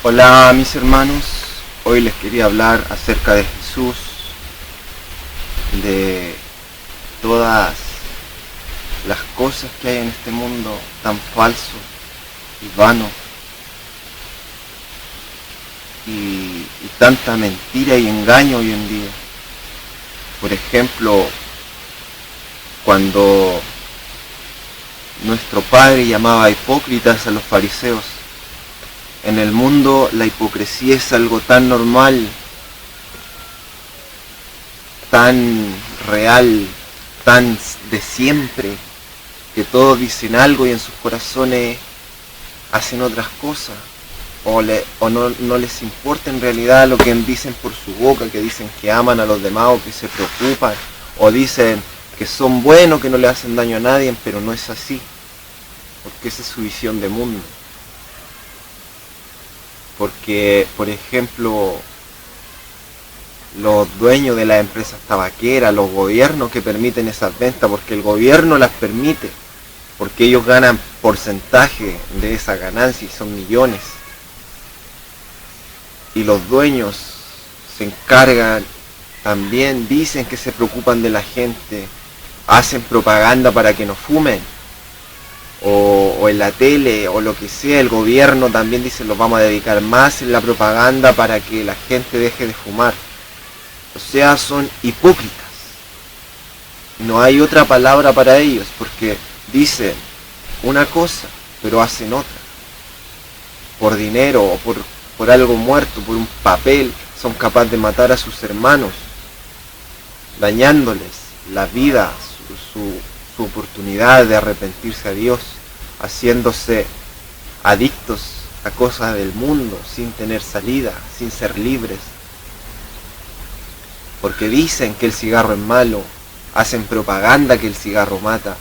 Hola mis hermanos, hoy les quería hablar acerca de Jesús, de todas las cosas que hay en este mundo tan falso y vano y tanta mentira y engaño hoy en día. Por ejemplo, cuando nuestro Padre llamaba hipócritas a los fariseos, en el mundo la hipocresía es algo tan normal, tan real, tan de siempre, que todos dicen algo y en sus corazones hacen otras cosas, o no les importa en realidad lo que dicen por su boca, que dicen que aman a los demás o que se preocupan, o dicen que son buenos, que no le hacen daño a nadie, pero no es así, porque esa es su visión de mundo. Porque, por ejemplo, los dueños de las empresas tabaqueras, los gobiernos que permiten esas ventas, porque el gobierno las permite, porque ellos ganan porcentaje de esa ganancia y son millones. Y los dueños se encargan, también dicen que se preocupan de la gente, hacen propaganda para que no fumen. O en la tele o lo que sea, el gobierno también dice los vamos a dedicar más en la propaganda para que la gente deje de fumar. O sea, son hipócritas. No hay otra palabra para ellos, porque dicen una cosa, pero hacen otra. Por dinero o por algo muerto, por un papel, son capaces de matar a sus hermanos, dañándoles la vida, su oportunidad de arrepentirse a Dios, haciéndose adictos a cosas del mundo, sin tener salida, sin ser libres. Porque dicen que el cigarro es malo, hacen propaganda que el cigarro mata,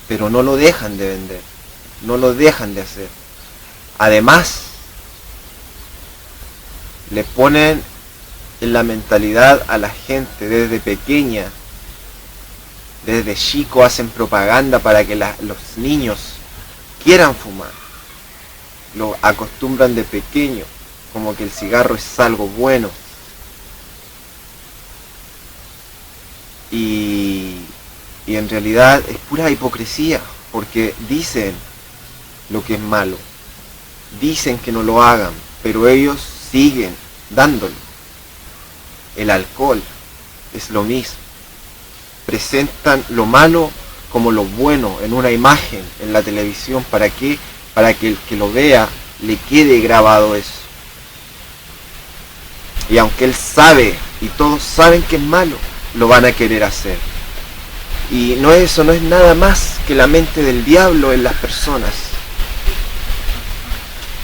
pero no lo dejan de vender, no lo dejan de hacer. Además, le ponen en la mentalidad a la gente desde pequeña, desde chico hacen propaganda para que los niños quieran fumar. Lo acostumbran de pequeño, como que el cigarro es algo bueno. Y en realidad es pura hipocresía, porque dicen lo que es malo, dicen que no lo hagan, pero ellos siguen dándolo. El alcohol es lo mismo. Presentan lo malo como lo bueno en una imagen en la televisión. ¿Para qué? Para que el que lo vea le quede grabado eso. Y aunque él sabe y todos saben que es malo, lo van a querer hacer. Y eso no es nada más que la mente del diablo en las personas.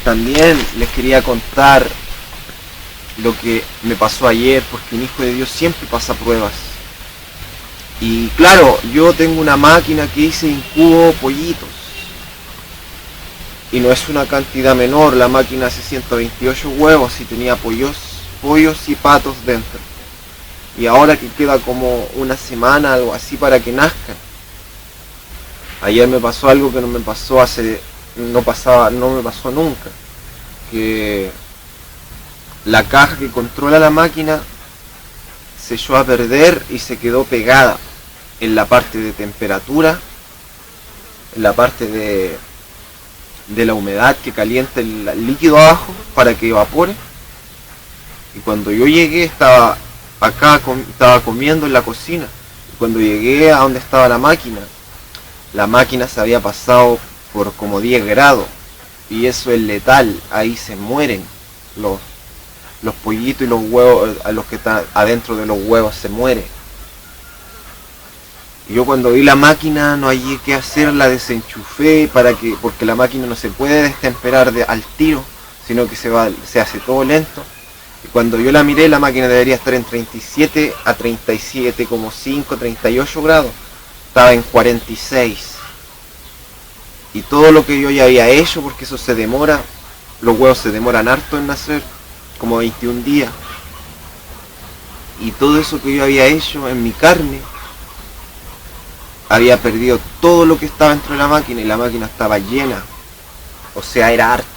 También les quería contar lo que me pasó ayer, porque un hijo de Dios siempre pasa pruebas. Y claro, yo tengo una máquina que hice incubo pollitos. Y no es una cantidad menor, la máquina hace 128 huevos y tenía pollos y patos dentro. Y ahora que queda como una semana, algo así, para que nazcan. Ayer me pasó algo que no me pasó nunca. Que la caja que controla la máquina se echó a perder y se quedó pegada en la parte de temperatura, en la parte de la humedad que calienta el líquido abajo para que evapore. Y cuando yo llegué estaba comiendo en la cocina. Y cuando llegué a donde estaba la máquina se había pasado por como 10 grados. Y eso es letal, ahí se mueren los pollitos y los huevos, a los que están adentro de los huevos se mueren. Y yo cuando vi la máquina no hallé qué hacer, la desenchufé porque la máquina no se puede destemperar al tiro, sino que se hace todo lento. Y cuando yo la miré, la máquina debería estar en 37 a 37,5, 38 grados. Estaba en 46. Y todo lo que yo ya había hecho, porque eso se demora, los huevos se demoran harto en nacer, como 21 días. Y todo eso que yo había hecho en mi carne, había perdido todo lo que estaba dentro de la máquina y la máquina estaba llena. O sea, era harto.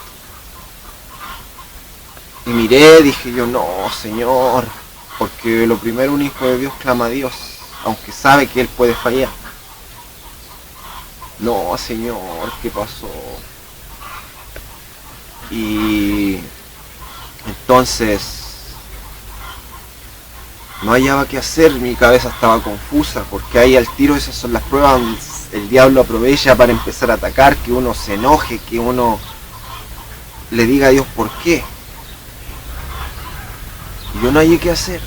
Y miré, dije yo, no, Señor, porque lo primero un hijo de Dios clama a Dios, aunque sabe que Él puede fallar. No, Señor, ¿qué pasó? Y entonces no hallaba qué hacer, mi cabeza estaba confusa, porque ahí al tiro esas son las pruebas donde el diablo aprovecha para empezar a atacar, que uno se enoje, que uno le diga a Dios por qué. Y yo no hallé qué hacer.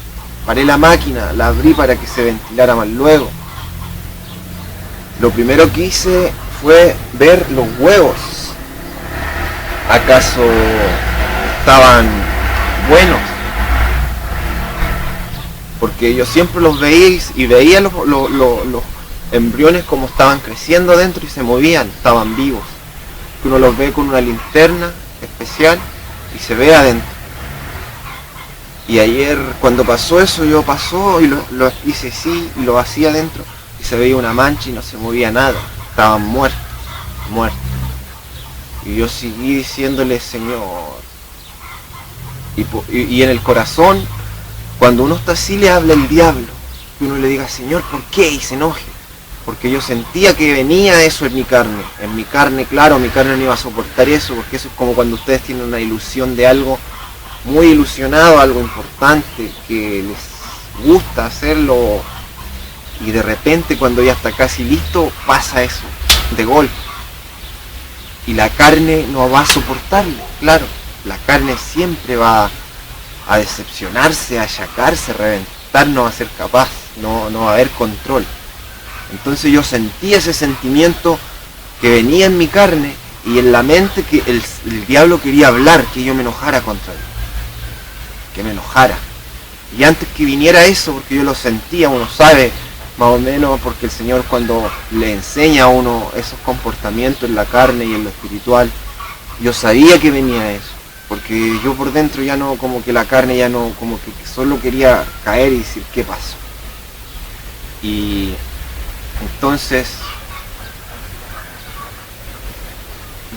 Paré la máquina, la abrí para que se ventilara más luego. Lo primero que hice fue ver los huevos. ¿Acaso estaban buenos? Porque yo siempre los veía y veía los embriones como estaban creciendo dentro y se movían, estaban vivos. Uno los ve con una linterna especial y se ve adentro. Y ayer cuando pasó eso, yo pasó y lo hice así y lo hacía adentro y se veía una mancha y no se movía nada, estaban muertos. Y yo seguí diciéndole, Señor. Y en el corazón, cuando uno está así, le habla el diablo. Que uno le diga, Señor, ¿por qué? Y se enoje. Porque yo sentía que venía eso en mi carne. En mi carne, claro, mi carne no iba a soportar eso, porque eso es como cuando ustedes tienen una ilusión de algo, muy ilusionado, algo importante, que les gusta hacerlo, y de repente cuando ya está casi listo, pasa eso, de golpe. Y la carne no va a soportarlo, claro. La carne siempre va a decepcionarse, a achacarse, a reventar, no va a ser capaz, no va a haber control. Entonces yo sentí ese sentimiento que venía en mi carne y en la mente, que el diablo quería hablar, que yo me enojara contra él, que me enojara. Y antes que viniera eso, porque yo lo sentía, uno sabe más o menos, porque el Señor cuando le enseña a uno esos comportamientos en la carne y en lo espiritual, yo sabía que venía eso, porque yo por dentro ya no, como que la carne ya no, como que solo quería caer y decir, ¿qué pasó? Y entonces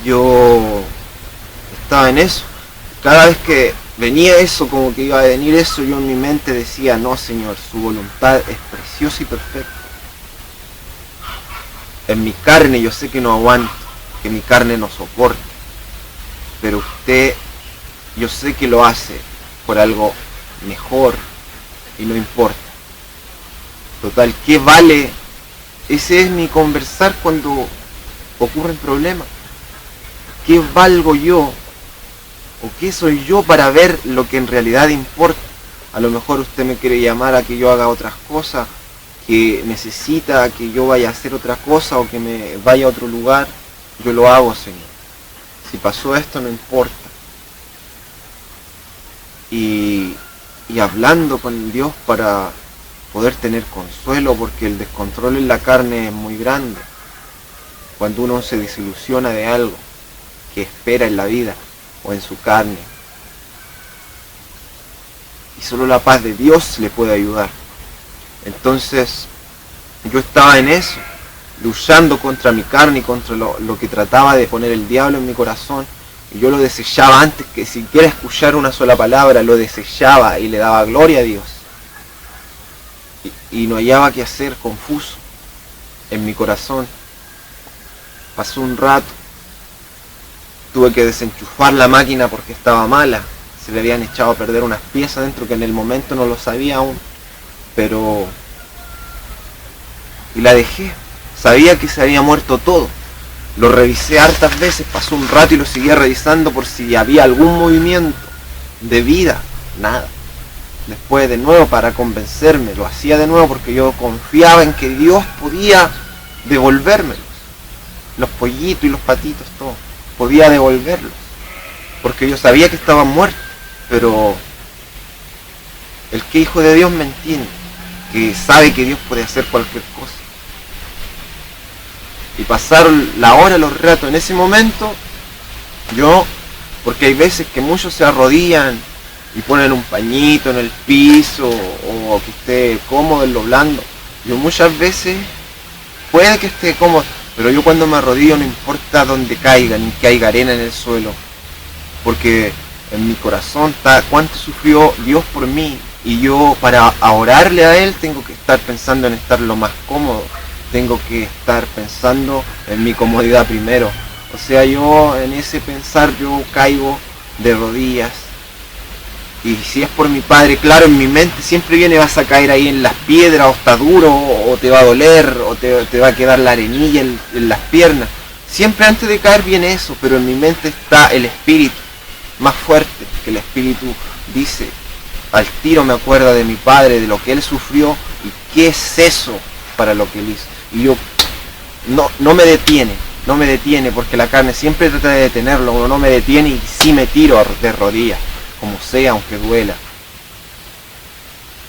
yo estaba en eso. Cada vez que venía eso, como que iba a venir eso, yo en mi mente decía, no, Señor, su voluntad es preciosa y perfecta. En mi carne yo sé que no aguanto, que mi carne no soporta, pero usted, yo sé que lo hace por algo mejor y no importa. Total, ¿qué vale? Ese es mi conversar cuando ocurren problemas. ¿Qué valgo yo? ¿O qué soy yo para ver lo que en realidad importa? A lo mejor usted me quiere llamar a que yo haga otras cosas, que necesita que yo vaya a hacer otra cosa o que me vaya a otro lugar. Yo lo hago, Señor. Si pasó esto, no importa. Y hablando con Dios para poder tener consuelo, porque el descontrol en la carne es muy grande. Cuando uno se desilusiona de algo que espera en la vida o en su carne. Y solo la paz de Dios le puede ayudar. Entonces, yo estaba en eso, luchando contra mi carne y contra lo que trataba de poner el diablo en mi corazón. Y yo lo desechaba antes que siquiera escuchar una sola palabra, lo desechaba y le daba gloria a Dios. Y no hallaba qué hacer, confuso en mi corazón. Pasó un rato, tuve que desenchufar la máquina porque estaba mala, se le habían echado a perder unas piezas dentro que en el momento no lo sabía aún, pero... y la dejé, sabía que se había muerto todo, lo revisé hartas veces, pasó un rato y lo seguía revisando por si había algún movimiento de vida, nada. Después de nuevo para convencerme, lo hacía de nuevo porque yo confiaba en que Dios podía devolvérmelos, los pollitos y los patitos, todo, podía devolverlos, porque yo sabía que estaban muertos, pero el que hijo de Dios me entiende, que sabe que Dios puede hacer cualquier cosa. Y pasaron la hora, los ratos, en ese momento, yo, porque hay veces que muchos se arrodillan y ponen un pañito en el piso o que esté cómodo en lo blando. Yo muchas veces puede que esté cómodo, pero yo cuando me arrodillo no importa dónde caiga, ni que haya arena en el suelo, porque en mi corazón está cuánto sufrió Dios por mí, y yo para orarle a Él tengo que estar pensando en estar lo más cómodo, tengo que estar pensando en mi comodidad primero. O sea, yo en ese pensar yo caigo de rodillas. Y si es por mi padre, claro, en mi mente siempre viene, vas a caer ahí en las piedras, o está duro, o te va a doler, o te va a quedar la arenilla en las piernas. Siempre antes de caer viene eso, pero en mi mente está el espíritu más fuerte, que el espíritu dice, al tiro me acuerda de mi padre, de lo que él sufrió, y qué es eso para lo que él hizo. Y yo, no me detiene, porque la carne siempre trata de detenerlo, uno no me detiene y sí me tiro de rodillas, como sea, aunque duela.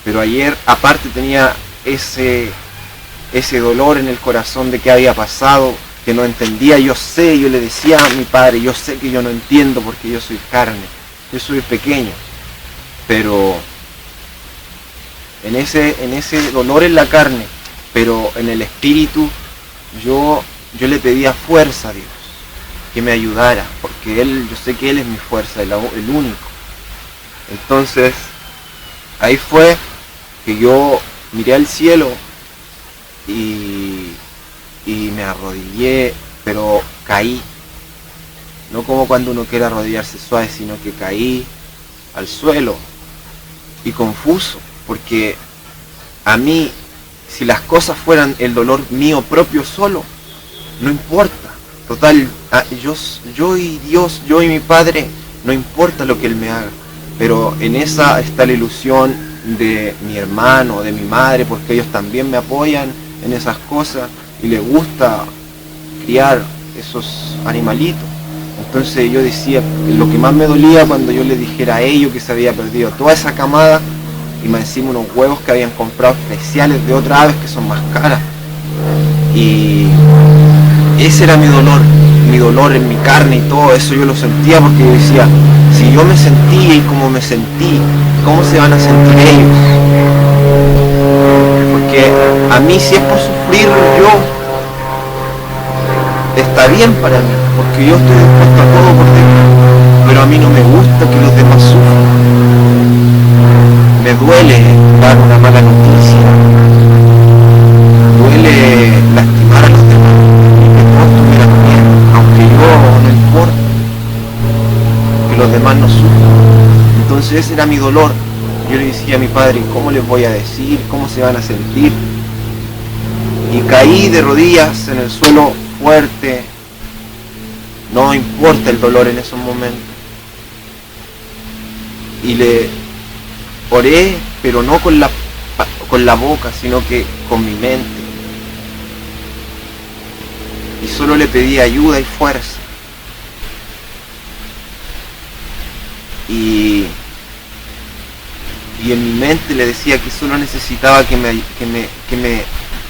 Pero ayer aparte tenía ese dolor en el corazón de qué había pasado, que no entendía. Yo le decía a mi padre, yo sé que yo no entiendo porque yo soy carne, yo soy pequeño, pero en ese dolor en la carne, pero en el espíritu, yo le pedía fuerza a Dios, que me ayudara, porque yo sé que Él es mi fuerza, el único. Entonces, ahí fue que yo miré al cielo y me arrodillé, pero caí. No como cuando uno quiere arrodillarse suave, sino que caí al suelo y confuso, porque a mí, si las cosas fueran el dolor mío propio solo, no importa. Total, yo y Dios, yo y mi Padre, no importa lo que Él me haga. Pero en esa está la ilusión de mi hermano, de mi madre, porque ellos también me apoyan en esas cosas y les gusta criar esos animalitos. Entonces yo decía, lo que más me dolía cuando yo le dijera a ellos que se había perdido toda esa camada y más encima unos huevos que habían comprado especiales de otras aves que son más caras. Y ese era mi dolor en mi carne y todo eso yo lo sentía, porque yo decía, si yo me sentía y como me sentí, ¿cómo se van a sentir ellos? Porque a mí si es por sufrir yo, está bien para mí, porque yo estoy dispuesto a todo por Dios, pero a mí no me gusta que los demás sufran. Me duele dar una mala noticia, duele lastimar a los demás, y que todos estuvieran bien, aunque yo no importa que los demás no sufran. Entonces ese era mi dolor. Yo le decía a mi padre, ¿cómo les voy a decir? ¿Cómo se van a sentir? Y caí de rodillas en el suelo fuerte. No importa el dolor en esos momentos. Y le oré, pero no con la boca, sino que con mi mente. Y solo le pedí ayuda y fuerza. Y en mi mente le decía que solo necesitaba que me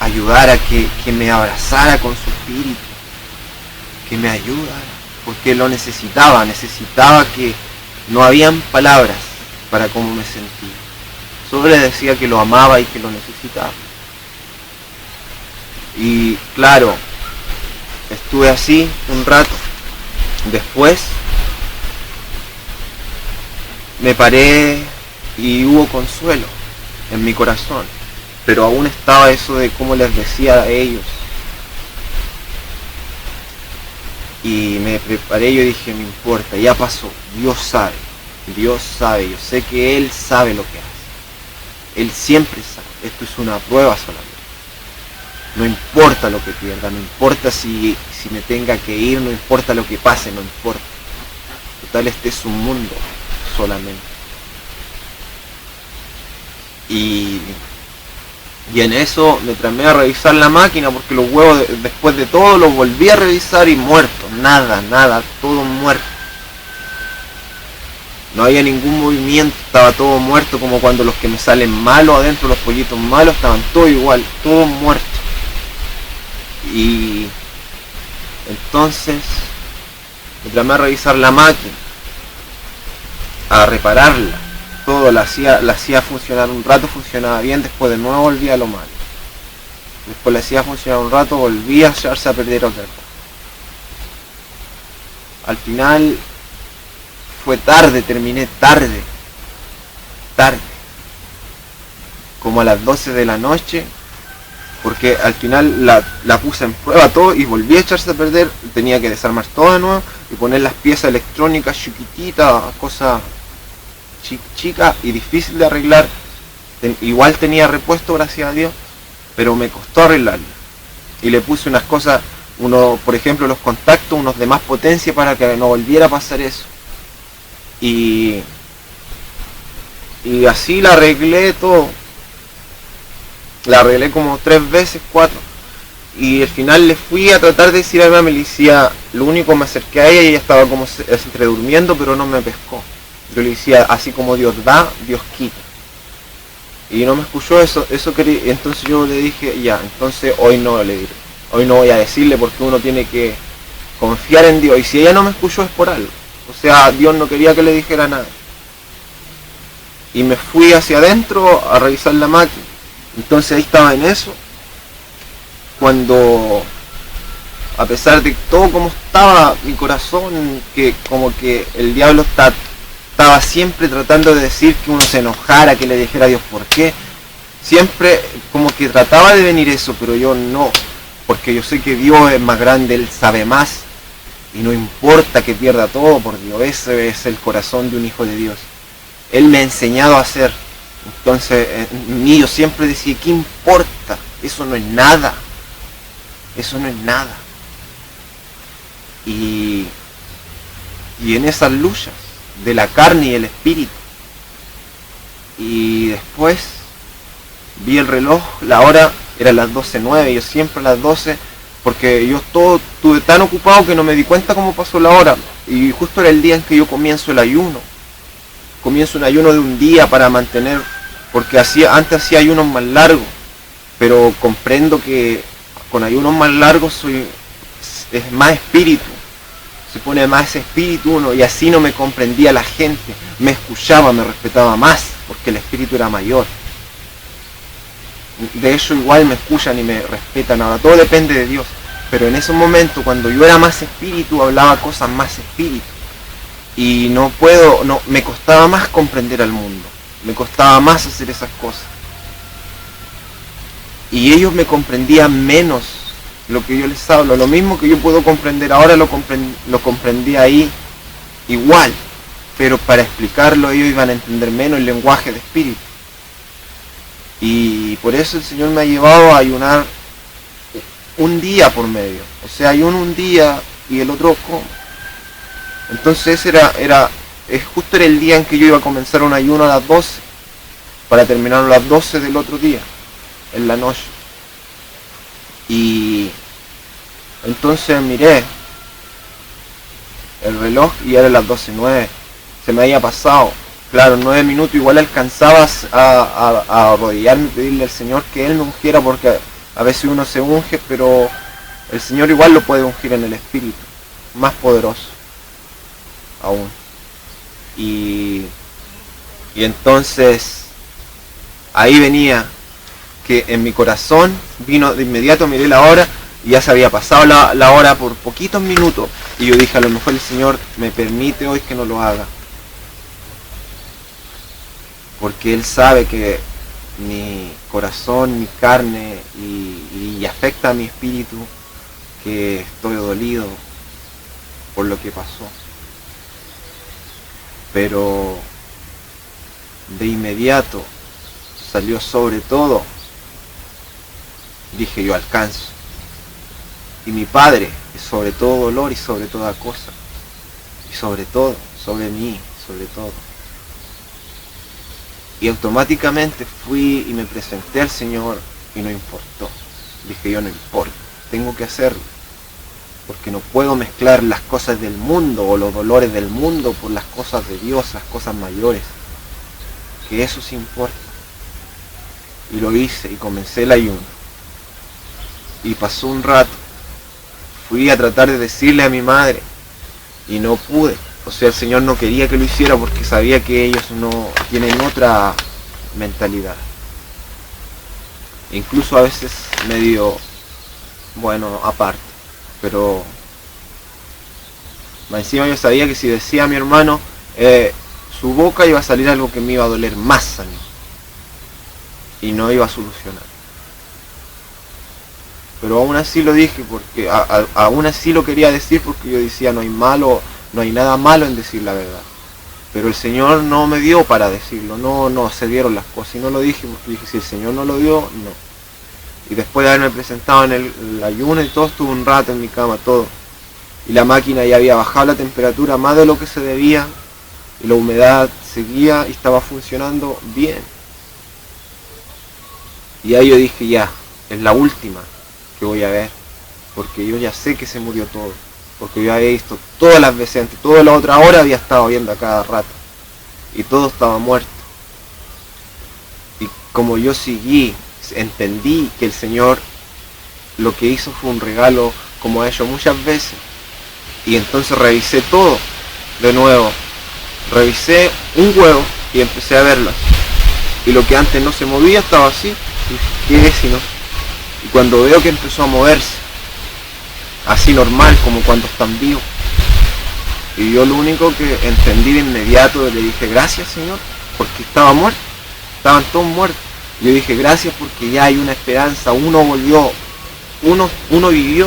ayudara, que me abrazara con su espíritu, que me ayudara, porque lo necesitaba que no habían palabras para cómo me sentía. Solo le decía que lo amaba y que lo necesitaba. Y claro, estuve así un rato. Después me paré y hubo consuelo en mi corazón, pero aún estaba eso de cómo les decía a ellos. Y me preparé, yo dije, no importa, ya pasó, Dios sabe, yo sé que Él sabe lo que hace, Él siempre sabe, esto es una prueba solamente. No importa lo que pierda, no importa si me tenga que ir, no importa lo que pase, no importa. Total, este es un mundo solamente. Y en eso me tramé a revisar la máquina, porque los huevos después de todo los volví a revisar y muerto, nada, todo muerto. No había ningún movimiento, estaba todo muerto, como cuando los que me salen malos adentro, los pollitos malos, estaban todo igual, todo muerto. Y entonces me tramé a revisar la máquina, a repararla. Todo la hacía funcionar un rato, funcionaba bien, después de nuevo volvía a lo malo. Después la hacía funcionar un rato, volvía a echarse a perder otra vez. Al final fue tarde, terminé tarde, como a las 12 de la noche, porque al final la puse en prueba todo y volví a echarse a perder, tenía que desarmar todo de nuevo y poner las piezas electrónicas chiquititas, cosas chicas y difícil de arreglar. Igual tenía repuesto, gracias a Dios, pero me costó arreglarlo. Y le puse unas cosas, por ejemplo los contactos, unos de más potencia para que no volviera a pasar eso. Y así la arreglé todo. La arreglé como 3 veces, 4. Y al final le fui a tratar de decir a mi mamá, me decía, lo único me acerqué a ella y ella estaba como entre durmiendo, pero no me pescó. Yo le decía, así como Dios da, Dios quita. Y no me escuchó eso quería, entonces yo le dije, ya, entonces hoy no le diré. Hoy no voy a decirle porque uno tiene que confiar en Dios. Y si ella no me escuchó es por algo. O sea, Dios no quería que le dijera nada. Y me fui hacia adentro a revisar la máquina. Entonces ahí estaba en eso. Cuando, a pesar de todo como estaba mi corazón, que como que el diablo estaba siempre tratando de decir que uno se enojara, que le dijera a Dios por qué. Siempre como que trataba de venir eso, pero yo no. Porque yo sé que Dios es más grande, Él sabe más. Y no importa que pierda todo por Dios. Ese es el corazón de un hijo de Dios. Él me ha enseñado a hacer. Entonces, yo siempre decía, ¿qué importa? Eso no es nada. Eso no es nada. Y en esas luchas de la carne y el espíritu. Y después vi el reloj, la hora era las 12:09, yo siempre a las 12, porque yo estuve tan ocupado que no me di cuenta cómo pasó la hora. Y justo era el día en que yo comienzo el ayuno. Comienzo un ayuno de un día para mantener, porque antes hacía ayunos más largos, pero comprendo que con ayunos más largos es más espíritu, se pone más ese espíritu uno, y así no me comprendía la gente, me escuchaba, me respetaba más, porque el espíritu era mayor. De hecho igual me escuchan y me respetan, ahora todo depende de Dios, pero en esos momentos cuando yo era más espíritu, hablaba cosas más espíritu. Y me costaba más comprender al mundo, me costaba más hacer esas cosas. Y ellos me comprendían menos lo que yo les hablo, lo mismo que yo puedo comprender ahora lo comprendí ahí igual, pero para explicarlo ellos iban a entender menos el lenguaje de espíritu. Y por eso el Señor me ha llevado a ayunar un día por medio, o sea, ayuno un día y el otro como. Entonces justo era el día en que yo iba a comenzar un ayuno a las 12, para terminar a las 12 del otro día, en la noche. Y entonces miré el reloj y era las 12:09, se me había pasado, claro, 9 minutos, igual alcanzaba a arrodillarme y pedirle al Señor que Él me ungiera, porque a veces uno se unge, pero el Señor igual lo puede ungir en el Espíritu, más poderoso aún. Y entonces ahí venía que en mi corazón vino de inmediato, miré la hora y ya se había pasado la hora por poquitos minutos, y yo dije, a lo mejor el Señor me permite hoy que no lo haga, porque Él sabe que mi corazón, mi carne y afecta a mi espíritu, que estoy dolido por lo que pasó. Pero de inmediato salió sobre todo, dije, yo alcanzo. Y mi Padre es sobre todo dolor y sobre toda cosa. Y sobre todo, sobre mí, sobre todo. Y automáticamente fui y me presenté al Señor y no importó. Dije, yo no importa, tengo que hacerlo. Porque no puedo mezclar las cosas del mundo o los dolores del mundo por las cosas de Dios, las cosas mayores. Que eso sí importa. Y lo hice y comencé el ayuno. Y pasó un rato. Fui a tratar de decirle a mi madre y no pude. O sea, el Señor no quería que lo hiciera porque sabía que ellos no tienen otra mentalidad. Incluso a veces medio, bueno, aparte. Pero encima yo sabía que si decía a mi hermano su boca iba a salir algo que me iba a doler más a mí. Y no iba a solucionar. Pero aún así lo dije, porque aún así lo quería decir, porque yo decía, no hay nada malo en decir la verdad. Pero el Señor no me dio para decirlo, no se dieron las cosas. Y no lo dije, porque dije, si el Señor no lo dio, no. Y después de haberme presentado en el ayuno y todo, estuve un rato en mi cama, todo. Y la máquina ya había bajado la temperatura más de lo que se debía, y la humedad seguía y estaba funcionando bien. Y ahí yo dije, ya, es la última que voy a ver, porque yo ya sé que se murió todo, porque yo había visto todas las veces, antes toda la otra hora había estado viendo a cada rato, y todo estaba muerto. Y como yo seguí, entendí que el Señor lo que hizo fue un regalo, como ha hecho muchas veces, y entonces revisé todo de nuevo, revisé un huevo y empecé a verlo, y lo que antes no se movía estaba así, y ¿qué es si no? Y cuando veo que empezó a moverse, así normal, como cuando están vivos, y yo lo único que entendí de inmediato, le dije, gracias Señor, porque estaba muerto, estaban todos muertos. Yo dije, gracias porque ya hay una esperanza, uno volvió, uno vivió.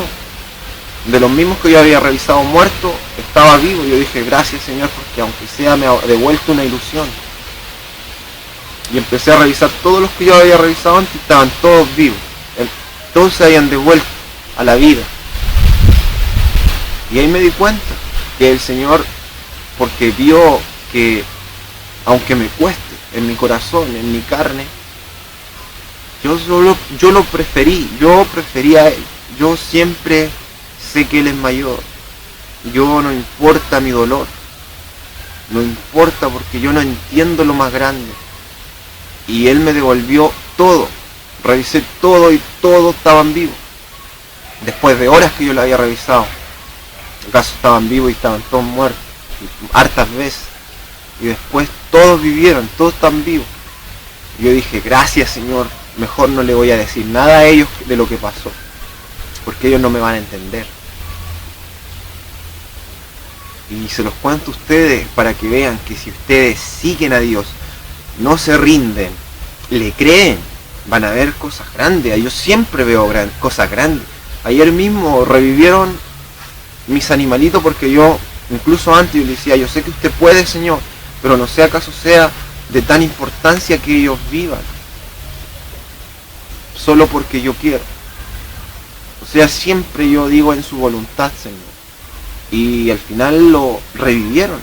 De los mismos que yo había revisado muerto, estaba vivo. Yo dije, gracias Señor, porque aunque sea me ha devuelto una ilusión. Y empecé a revisar todos los que yo había revisado antes, estaban todos vivos. Todos se habían devuelto a la vida. Y ahí me di cuenta que el Señor, porque vio que aunque me cueste en mi corazón, en mi carne, yo lo preferí, yo prefería a Él. Yo siempre sé que Él es mayor. Yo no importa mi dolor, no importa porque yo no entiendo lo más grande. Y Él me devolvió todo. Revisé todo y todos estaban vivos. Después de horas que yo lo había revisado. ¿Acaso estaban vivos y estaban todos muertos? Hartas veces. Y después todos vivieron, todos están vivos. Y yo dije, gracias Señor, mejor no le voy a decir nada a ellos de lo que pasó. Porque ellos no me van a entender. Y se los cuento a ustedes para que vean que si ustedes siguen a Dios, no se rinden, le creen, van a ver cosas grandes. Yo siempre veo cosas grandes. Ayer mismo revivieron mis animalitos porque yo, incluso antes yo le decía, yo sé que usted puede Señor, pero no sé acaso sea de tan importancia que ellos vivan. Solo porque yo quiero. O sea, siempre yo digo en su voluntad Señor. Y al final lo revivieron.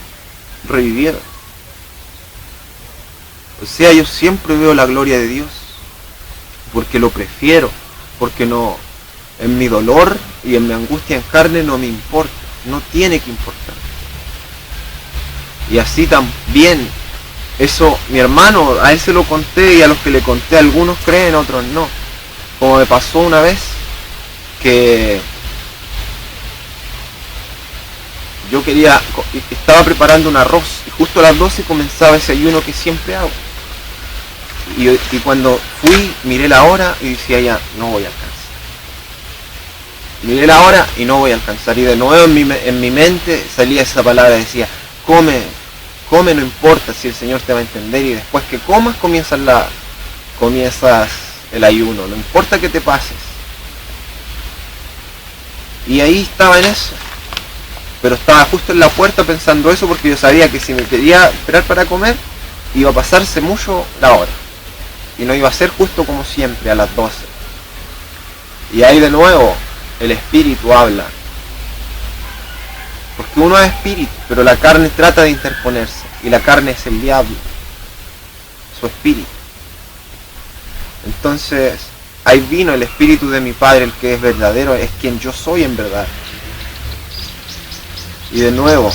O sea, yo siempre veo la gloria de Dios, porque lo prefiero, porque no, en mi dolor y en mi angustia en carne no me importa, no tiene que importar. Y así también, eso, mi hermano, a él se lo conté y a los que le conté, algunos creen, otros no. Como me pasó una vez, que yo estaba preparando un arroz, y justo a las 12 comenzaba ese ayuno que siempre hago. Y cuando fui, miré la hora y decía ya, no voy a alcanzar. Miré la hora y no voy a alcanzar. Y de nuevo en mi mente salía esa palabra, decía, come, no importa si el Señor te va a entender. Y después que comas, comienzas el ayuno, no importa que te pases. Y ahí estaba en eso. Pero estaba justo en la puerta pensando eso porque yo sabía que si me quería esperar para comer, iba a pasarse mucho la hora. Y no iba a ser justo como siempre a las 12. Y ahí de nuevo el espíritu habla. Porque uno es espíritu, pero la carne trata de interponerse. Y la carne es el diablo, su espíritu. Entonces, ahí vino el espíritu de mi Padre, el que es verdadero, es quien yo soy en verdad. Y de nuevo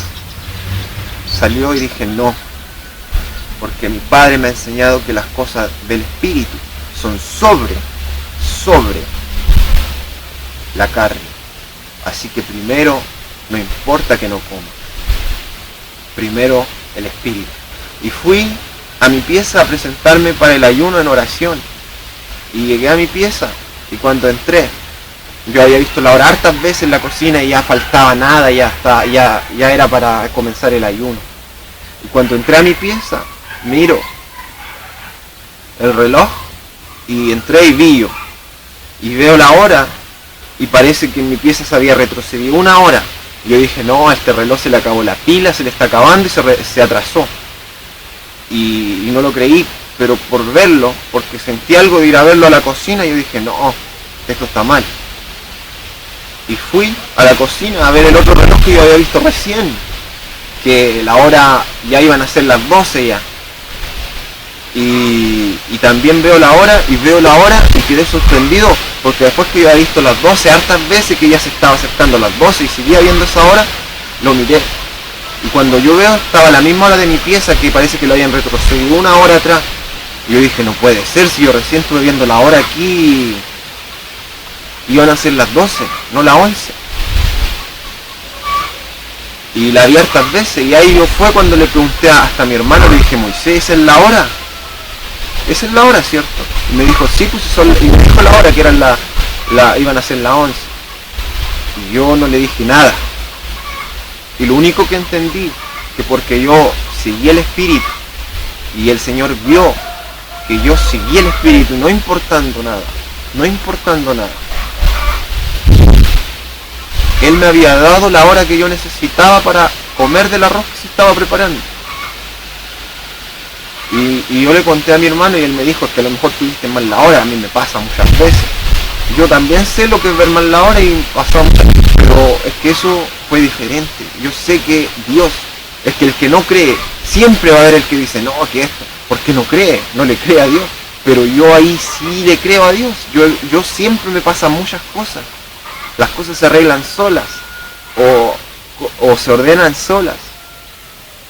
salió y dije no. Porque mi Padre me ha enseñado que las cosas del espíritu son sobre la carne. Así que primero, no importa que no coma. Primero el espíritu. Y fui a mi pieza a presentarme para el ayuno en oración. Y llegué a mi pieza y cuando entré, yo había visto la hora hartas veces en la cocina y ya faltaba nada, ya era para comenzar el ayuno. Y cuando entré a mi pieza, miro el reloj y entré y vi y veo la hora y parece que en mi pieza se había retrocedido 1 hora. Y yo dije, no, a este reloj se le acabó la pila, se le está acabando y se atrasó. Y no lo creí, pero por verlo, porque sentí algo de ir a verlo a la cocina, yo dije, no, esto está mal. Y fui a la cocina a ver el otro reloj que yo había visto recién, que la hora ya iban a ser las 12 ya. Y también veo la hora y quedé sorprendido, porque después que yo había visto las 12 hartas veces que ya se estaba acercando a las 12 y seguía viendo esa hora, lo miré. Y cuando yo veo, estaba a la misma hora de mi pieza, que parece que lo habían retrocedido 1 hora atrás. Y yo dije, no puede ser, si yo recién estuve viendo la hora aquí, iban a ser las 12, no las 11. Y la vi hartas veces, y ahí yo fue cuando le pregunté hasta a mi hermano, le dije, Moisés, ¿esa es la hora? Esa es la hora, ¿cierto? Y me dijo, sí, pues y me dijo la hora, que eran iban a ser las 11. Y yo no le dije nada. Y lo único que entendí, que porque yo seguí el Espíritu, y el Señor vio que yo seguí el Espíritu, no importando nada, Él me había dado la hora que yo necesitaba para comer del arroz que se estaba preparando. Y yo le conté a mi hermano y él me dijo, es que a lo mejor tuviste mal la hora, a mí me pasa muchas veces. Yo también sé lo que es ver mal la hora y pasó muchas veces, pero es que eso fue diferente. Yo sé que Dios, es que el que no cree, siempre va a haber el que dice, no, que esto, porque no cree, no le cree a Dios. Pero yo ahí sí le creo a Dios. Yo siempre me pasan muchas cosas. Las cosas se arreglan solas o se ordenan solas.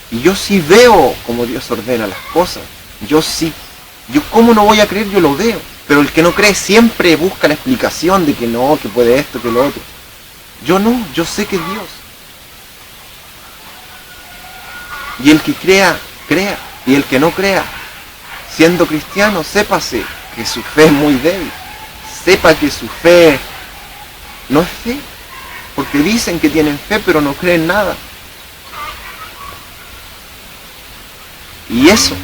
Y yo sí veo cómo Dios ordena las cosas. Yo cómo no voy a creer, yo lo veo. Pero el que no cree siempre busca la explicación de que no, que puede esto, que lo otro. Yo no, yo sé que es Dios. Y el que crea, crea. Y el que no crea, siendo cristiano, sépase que su fe es muy débil. Sepa que su fe no es fe. Porque dicen que tienen fe, pero no creen nada. Y eso,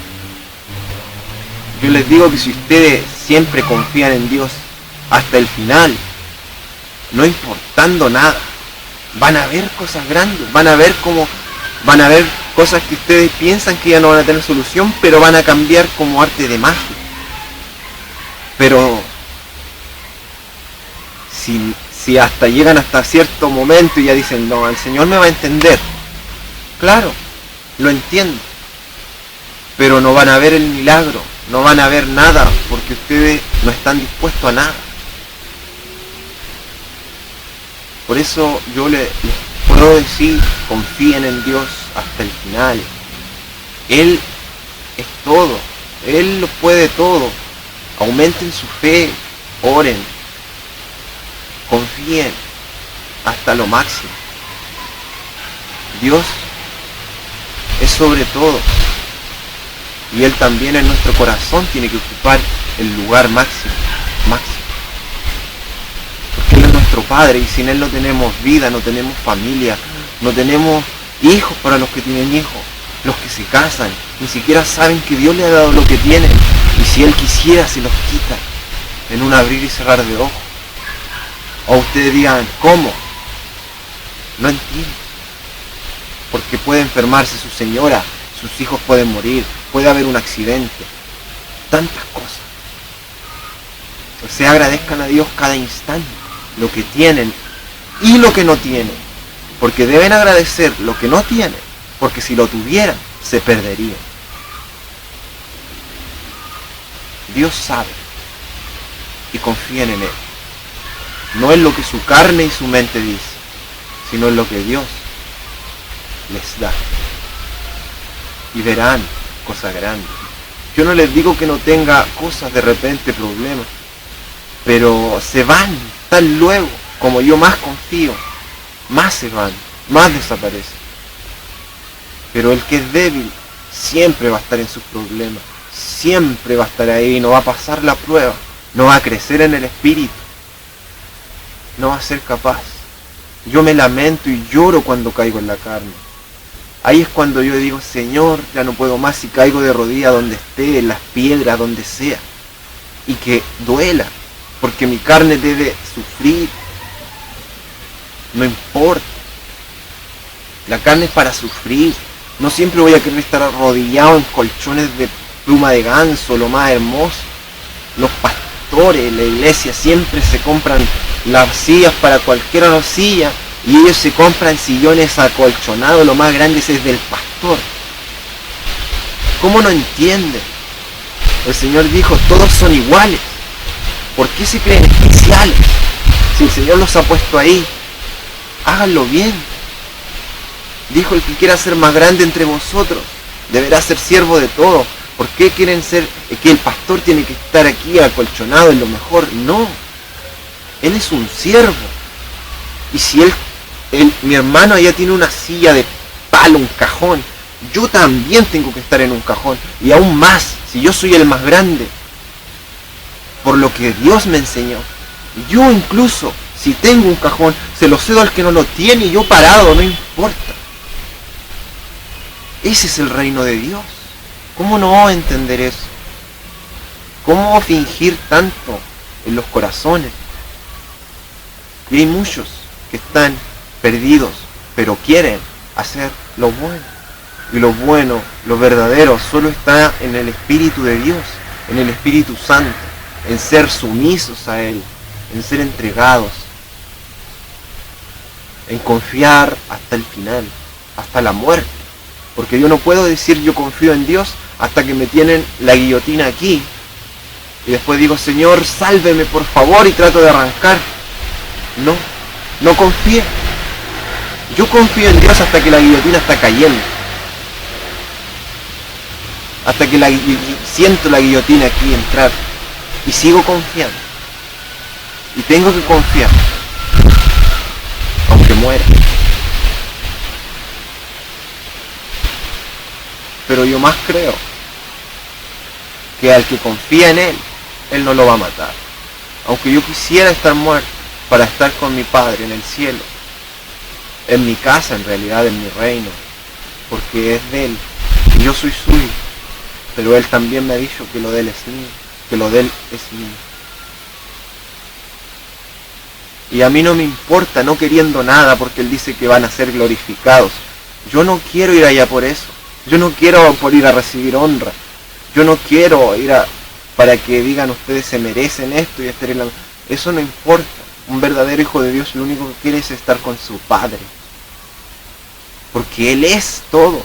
yo les digo que si ustedes siempre confían en Dios hasta el final, no importando nada, van a ver cosas grandes, van a ver cosas que ustedes piensan que ya no van a tener solución, pero van a cambiar como arte de magia. Pero si hasta llegan hasta cierto momento y ya dicen, no, el Señor me va a entender, claro, lo entiendo, pero no van a ver el milagro, no van a ver nada, porque ustedes no están dispuestos a nada. Por eso yo les puedo decir, confíen en Dios hasta el final. Él es todo, Él lo puede todo. Aumenten su fe, oren, confíen hasta lo máximo. Dios es sobre todo. Y Él también en nuestro corazón tiene que ocupar el lugar máximo. Porque Él es nuestro Padre y sin Él no tenemos vida, no tenemos familia, no tenemos hijos para los que tienen hijos. Los que se casan ni siquiera saben que Dios le ha dado lo que tienen. Y si Él quisiera se los quita en un abrir y cerrar de ojos. O ustedes digan, ¿cómo? No entiendo. Porque puede enfermarse su señora, sus hijos pueden morir, puede haber un accidente, tantas cosas. O sea, agradezcan a Dios cada instante, lo que tienen y lo que no tienen, porque deben agradecer lo que no tienen, porque si lo tuvieran, se perderían. Dios sabe, y confíen en Él. No es lo que su carne y su mente dice, sino en lo que Dios les da. Y verán cosas grandes. Yo no les digo que no tenga cosas de repente, problemas, pero se van tan luego, como yo más confío, más se van, más desaparecen. Pero el que es débil siempre va a estar en sus problemas, siempre va a estar ahí, no va a pasar la prueba, no va a crecer en el espíritu, no va a ser capaz. Yo me lamento y lloro cuando caigo en la carne, Ahí es cuando yo digo, Señor, ya no puedo más y caigo de rodillas donde esté, en las piedras, donde sea. Y que duela, porque mi carne debe sufrir. No importa. La carne es para sufrir. No siempre voy a querer estar arrodillado en colchones de pluma de ganso, lo más hermoso. Los pastores, la iglesia, siempre se compran las sillas para cualquier silla y ellos se compran sillones acolchonados, lo más grande es del pastor. ¿Cómo no entienden? El Señor dijo, todos son iguales. ¿Por qué se creen especiales? Si el Señor los ha puesto ahí, háganlo bien. Dijo, el que quiera ser más grande entre vosotros deberá ser siervo de todo. ¿Por qué quieren ser que el pastor tiene que estar aquí acolchonado en lo mejor? No, él es un siervo. Y si mi hermano allá tiene una silla de palo, un cajón, yo también tengo que estar en un cajón. Y aún más, si yo soy el más grande, por lo que Dios me enseñó, yo incluso, si tengo un cajón, se lo cedo al que no lo tiene y yo parado, no importa. Ese es el reino de Dios. ¿Cómo no entender eso? ¿Cómo fingir tanto en los corazones? Y hay muchos que están perdidos, pero quieren hacer lo bueno. Y lo bueno, lo verdadero, solo está en el Espíritu de Dios, en el Espíritu Santo, en ser sumisos a Él, en ser entregados, en confiar hasta el final, hasta la muerte. Porque yo no puedo decir yo confío en Dios hasta que me tienen la guillotina aquí. Y después digo, Señor, sálveme por favor, y trato de arrancar. No, no confío. Yo confío en Dios hasta que la guillotina está cayendo. Hasta que siento la guillotina aquí entrar. Y sigo confiando. Y tengo que confiar. Aunque muera. Pero yo más creo que al que confía en Él, Él no lo va a matar. Aunque yo quisiera estar muerto para estar con mi Padre en el cielo, en mi casa en realidad, en mi reino, porque es de Él, y yo soy suyo, pero Él también me ha dicho que lo de Él es mío, que lo de Él es mío. Y a mí no me importa, no queriendo nada, porque Él dice que van a ser glorificados. Yo no quiero ir allá por eso. Yo no quiero por ir a recibir honra. Yo no quiero ir para que digan ustedes se merecen esto y estar en la... Eso no importa. Un verdadero hijo de Dios lo único que quiere es estar con su Padre. Porque Él es todo.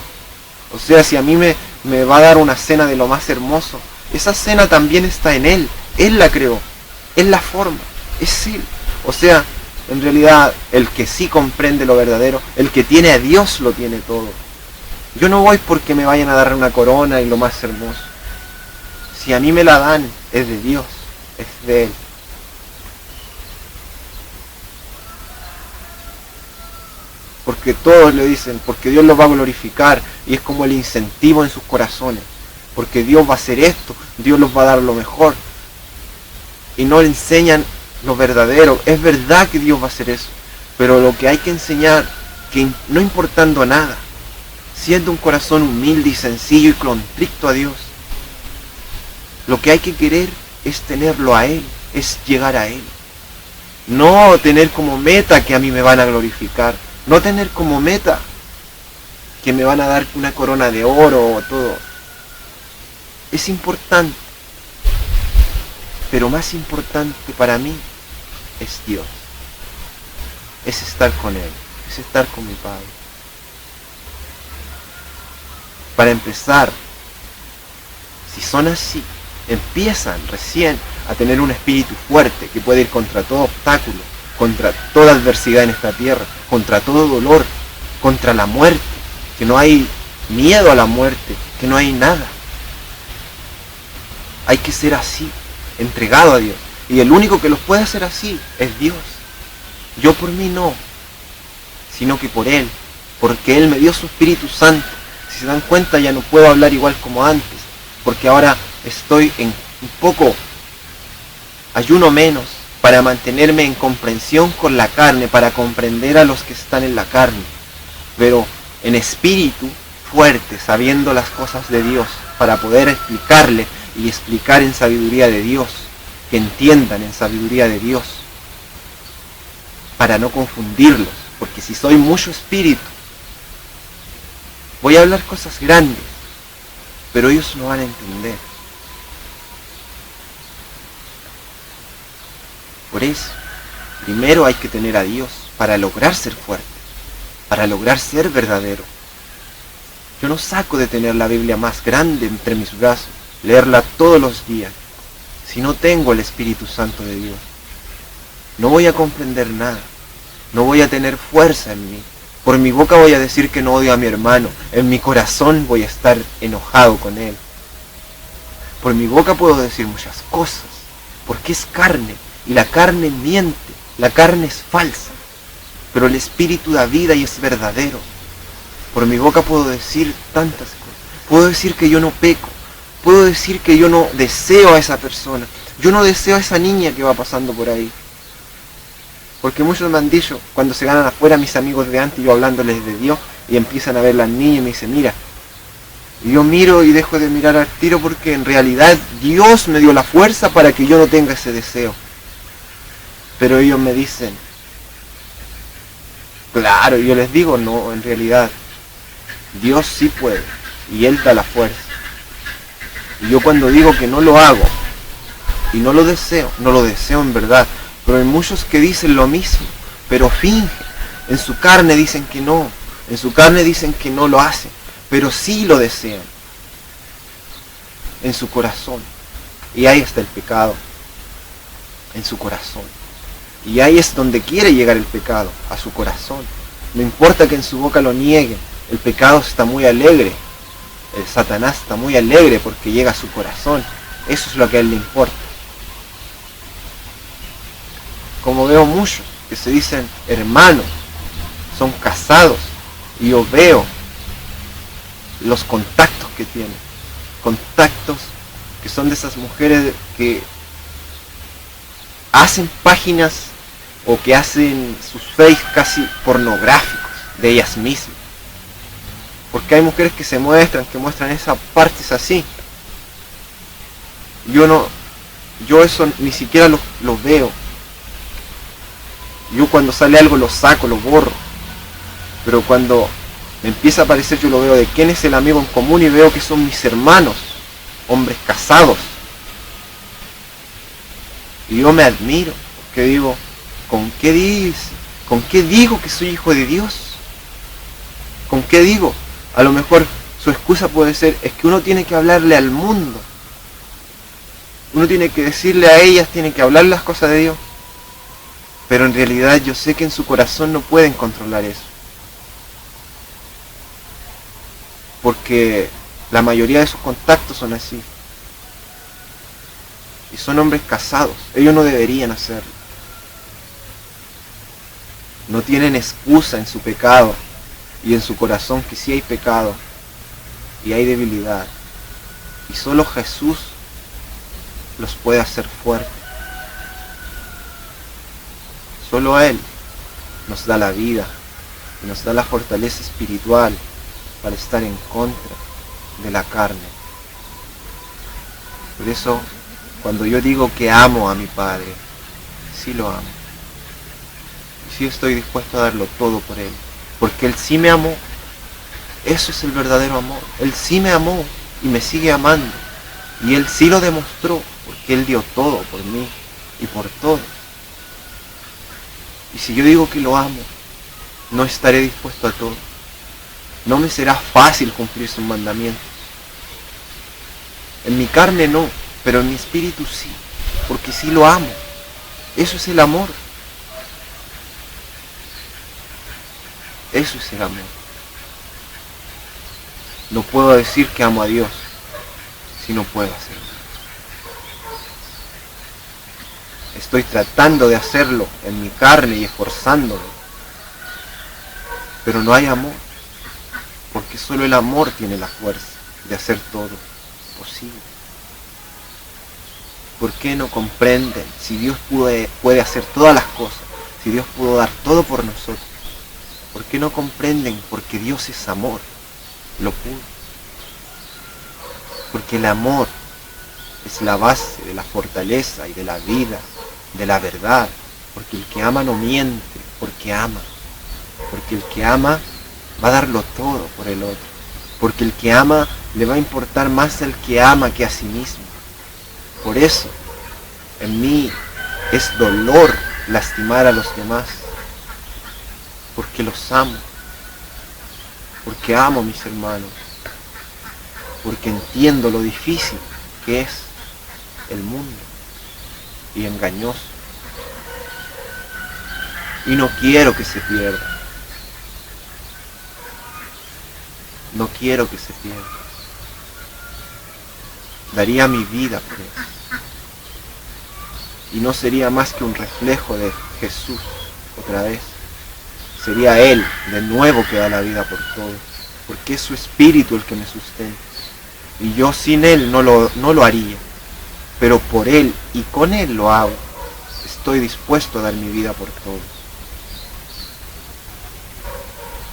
O sea, si a mí me va a dar una cena de lo más hermoso, esa cena también está en Él. Él la creó. Él la forma. Es Él. O sea, en realidad, el que sí comprende lo verdadero, el que tiene a Dios lo tiene todo. Yo no voy porque me vayan a dar una corona y lo más hermoso. Si a mí me la dan, es de Dios, es de Él. Porque todos le dicen, porque Dios los va a glorificar, y es como el incentivo en sus corazones. Porque Dios va a hacer esto, Dios los va a dar lo mejor. Y no le enseñan lo verdadero. Es verdad que Dios va a hacer eso, pero lo que hay que enseñar, que no importando nada, siendo un corazón humilde y sencillo y contrito a Dios, lo que hay que querer es tenerlo a Él, es llegar a Él. No tener como meta que a mí me van a glorificar, no tener como meta que me van a dar una corona de oro o todo. Es importante, pero más importante para mí es Dios, es estar con Él, es estar con mi Padre. Para empezar, si son así, empiezan recién a tener un espíritu fuerte que puede ir contra todo obstáculo, contra toda adversidad en esta tierra, contra todo dolor, contra la muerte, que no hay miedo a la muerte, que no hay nada. Hay que ser así, entregado a Dios. Y el único que los puede hacer así es Dios. Yo por mí no, sino que por Él, porque Él me dio su Espíritu Santo. Si se dan cuenta, ya no puedo hablar igual como antes, porque ahora estoy en un poco ayuno menos para mantenerme en comprensión con la carne, para comprender a los que están en la carne. Pero en espíritu fuerte, sabiendo las cosas de Dios, para poder explicarle y explicar en sabiduría de Dios, que entiendan en sabiduría de Dios, para no confundirlos, porque si soy mucho espíritu, voy a hablar cosas grandes, pero ellos no van a entender. Por eso, primero hay que tener a Dios para lograr ser fuerte, para lograr ser verdadero. Yo no saco de tener la Biblia más grande entre mis brazos, leerla todos los días, si no tengo el Espíritu Santo de Dios. No voy a comprender nada, no voy a tener fuerza en mí. Por mi boca voy a decir que no odio a mi hermano, en mi corazón voy a estar enojado con él. Por mi boca puedo decir muchas cosas, porque es carne, y la carne miente, la carne es falsa, pero el Espíritu da vida y es verdadero. Por mi boca puedo decir tantas cosas, puedo decir que yo no peco, puedo decir que yo no deseo a esa persona, yo no deseo a esa niña que va pasando por ahí. Porque muchos me han dicho, cuando se ganan afuera mis amigos de antes, yo hablándoles de Dios, y empiezan a ver las niñas y me dicen, mira, y yo miro y dejo de mirar al tiro porque en realidad Dios me dio la fuerza para que yo no tenga ese deseo. Pero ellos me dicen, claro, yo les digo, no, en realidad Dios sí puede, y Él da la fuerza. Y yo cuando digo que no lo hago, y no lo deseo en verdad. Pero hay muchos que dicen lo mismo, pero fingen. En su carne dicen que no, en su carne dicen que no lo hacen, pero sí lo desean. En su corazón. Y ahí está el pecado. En su corazón. Y ahí es donde quiere llegar el pecado, a su corazón. No importa que en su boca lo nieguen, el pecado está muy alegre. El Satanás está muy alegre porque llega a su corazón. Eso es lo que a él le importa. Como veo muchos que se dicen hermanos, son casados, y yo veo los contactos que tienen, contactos que son de esas mujeres que hacen páginas o que hacen sus face casi pornográficos de ellas mismas, porque hay mujeres que muestran esas partes así. Yo eso ni siquiera lo veo. Yo cuando sale algo lo saco, lo borro. Pero cuando me empieza a aparecer yo lo veo de quién es el amigo en común y veo que son mis hermanos, hombres casados. Y yo me admiro, porque digo, ¿con qué digo que soy hijo de Dios? ¿Con qué digo? A lo mejor su excusa puede ser, es que uno tiene que hablarle al mundo. Uno tiene que decirle a ellas, tiene que hablar las cosas de Dios. Pero en realidad yo sé que en su corazón no pueden controlar eso. Porque la mayoría de sus contactos son así. Y son hombres casados. Ellos no deberían hacerlo. No tienen excusa en su pecado y en su corazón que sí hay pecado y hay debilidad. Y solo Jesús los puede hacer fuertes. Solo a Él nos da la vida y nos da la fortaleza espiritual para estar en contra de la carne. Por eso, cuando yo digo que amo a mi Padre, sí lo amo. Y sí estoy dispuesto a darlo todo por Él. Porque Él sí me amó. Eso es el verdadero amor. Él sí me amó y me sigue amando. Y Él sí lo demostró, porque Él dio todo por mí y por todos. Y si yo digo que lo amo, no estaré dispuesto a todo. No me será fácil cumplir sus mandamientos. En mi carne no, pero en mi espíritu sí, porque sí lo amo. Eso es el amor. Eso es el amor. No puedo decir que amo a Dios si no puedo hacerlo. Estoy tratando de hacerlo en mi carne y esforzándome. Pero no hay amor. Porque solo el amor tiene la fuerza de hacer todo posible. ¿Por qué no comprenden? Si Dios puede hacer todas las cosas, si Dios pudo dar todo por nosotros, ¿Por qué no comprenden? Porque Dios es amor, lo puro. Porque el amor es la base de la fortaleza y de la vida, de la verdad. Porque el que ama no miente, porque ama. Porque el que ama va a darlo todo por el otro. Porque el que ama le va a importar más al que ama que a sí mismo. Por eso, en mí es dolor lastimar a los demás. Porque los amo. Porque amo a mis hermanos. Porque entiendo lo difícil que es el mundo y engañoso. Y no quiero que se pierda. No quiero que se pierda. Daría mi vida por eso. Y no sería más que un reflejo de Jesús otra vez. Sería Él de nuevo que da la vida por todos. Porque es su espíritu el que me sustenta. Y yo sin Él no lo haría. Pero por Él y con Él lo hago. Estoy dispuesto a dar mi vida por todos.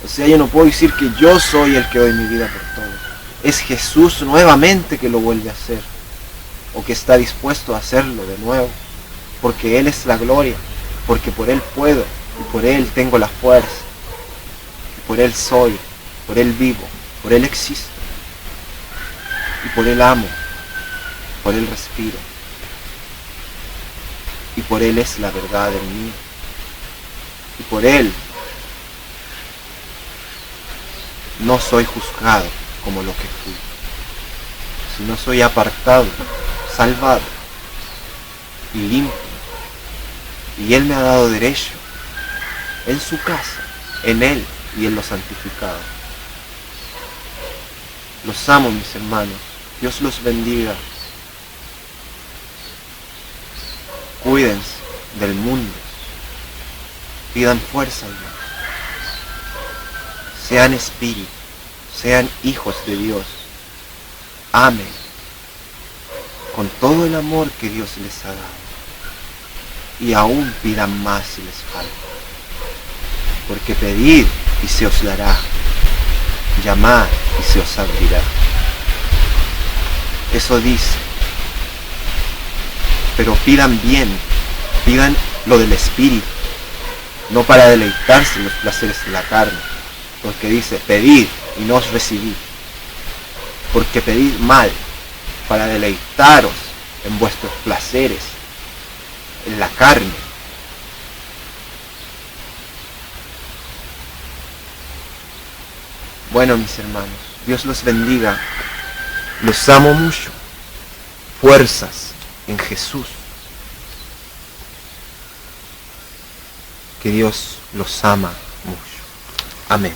O sea, yo no puedo decir que yo soy el que doy mi vida por todos. Es Jesús nuevamente que lo vuelve a hacer. O que está dispuesto a hacerlo de nuevo. Porque Él es la gloria. Porque por Él puedo. Y por Él tengo la fuerza. Y por Él soy. Por Él vivo. Por Él existo. Y por Él amo. Por Él respiro. Y por Él es la verdad en mí. Y por Él no soy juzgado como lo que fui, sino soy apartado, salvado y limpio. Y Él me ha dado derecho en su casa, en Él y en lo santificado. Los amo, mis hermanos. Dios los bendiga. Cuídense del mundo. Pidan fuerza a Dios. Sean espíritu. Sean hijos de Dios. Amen. Con todo el amor que Dios les ha dado. Y aún pidan más si les falta. Porque pedid y se os dará. Llamad y se os abrirá. Eso dice. Pero pidan bien, pidan lo del espíritu, no para deleitarse en los placeres de la carne, porque dice, pedid y no os recibid, porque pedid mal, para deleitaros en vuestros placeres, en la carne. Bueno, mis hermanos, Dios los bendiga, los amo mucho, fuerzas en Jesús. Que Dios los ama mucho. Amén.